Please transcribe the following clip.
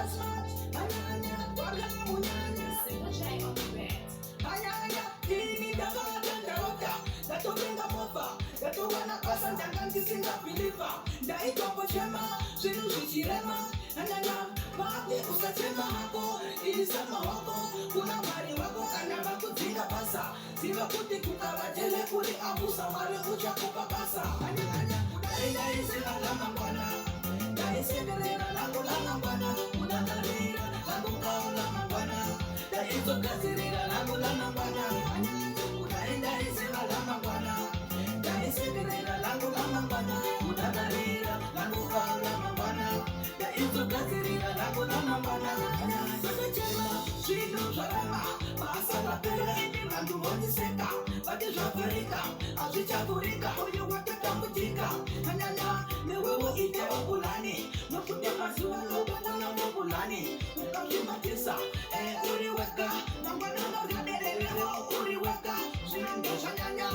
smart. Anyanya, wala munyanya. Single J on the beat. Anyanya, hii daga datovenga mova datowana pasa ndangangisinga piliva ndaitombo chema zvinhu zvichirema. Anyanya, vapi usachema hako ilisama wako kuna mwari wako kana vakudzinga basa ziva kuti kukavajele kuri abusa mwari uchakupa basa. Anyanya, kudaindaisira lamangwana ndaisenderera langu lamangwana kudakarira langu kao lamangwana ndaizogadzirira langu lamangwana. Kudaindaisira lamangwana ndaisenderera langu lamangwana kudakarira langu kao lamangwana ndaizogadzirira langu lamangwana. Zvakachema zvinhu zvarama basa rapera vantu voniseka vati zvavharika hazvichavhurika uyu watotambudzika. Anyanya, newewo itewo pulani nokuti mazuva okupona mupulani ukazvimatisa uri wega mangwana maryadererewo uri wega zvinenge zvanyanya.